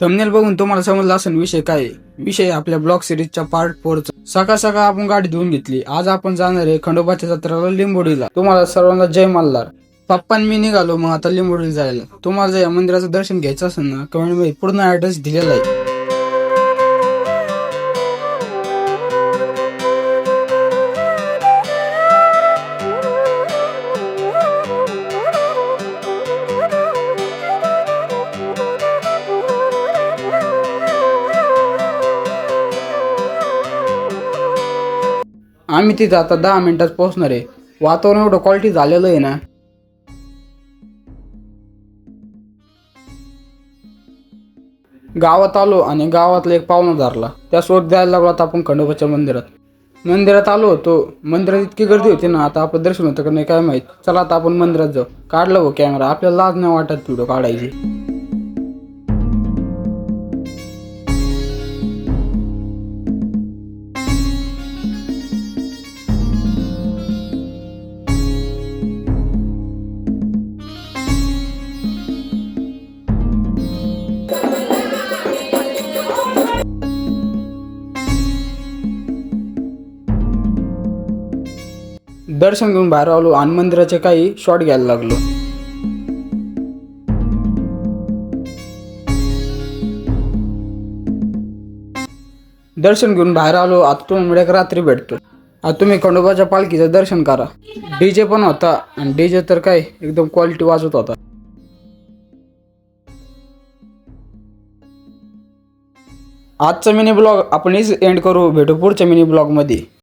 Thumbnail बघून तुम्हाला समजला असेल विषय काय आहे. विषय आपल्या ब्लॉग सिरीजच्या पार्ट 4 चा. सकाळ सकाळ आपण गाडी धुवून घेतली. आज आपण जाणार आहे खंडोबाच्या जत्रेला लिंबोडीला. तुम्हाला सर्वांना जय मल्हार. पप्पा मी निघालो मग आता लिंबोडीला जायला. तुम्हाला जर या मंदिराचं दर्शन घ्यायचं असेल ना कमेंट मध्ये पूर्ण ऍड्रेस दिलेला आहे. आम्ही तिथं आता 10 मिनिटात पोहोचणार आहे. वातावरण एवढं क्वालिटी झालेलं आहे ना. गावात आलो आणि गावातला एक पाहुणा धरला. त्यासोबत द्यायला लागलो आता आपण खंडोबाच्या मंदिरात आलो होतो. मंदिरात इतकी गर्दी होती ना, आता आपण दर्शन होतं का नाही काय माहित. चला आता आपण मंदिरात जाऊ. काढला हो कॅमेरा. आपल्याला लाज नाही वाटत व्हिडिओ काढायची. दर्शन घेऊन बाहेर आलो आणि मंदिराचे काही शॉट घ्यायला लागलो. दर्शन घेऊन बाहेर आलो. आता तुम्ही रात्री भेटतो. आता तुम्ही खंडोबाच्या पालखीचं दर्शन करा. डीजे पण होता आणि डीजे तर काय एकदम क्वालिटी वाजवत होता. आजचा मिनी ब्लॉग आपण एंड करू. भेटू पुढच्या मिनी ब्लॉग मध्ये.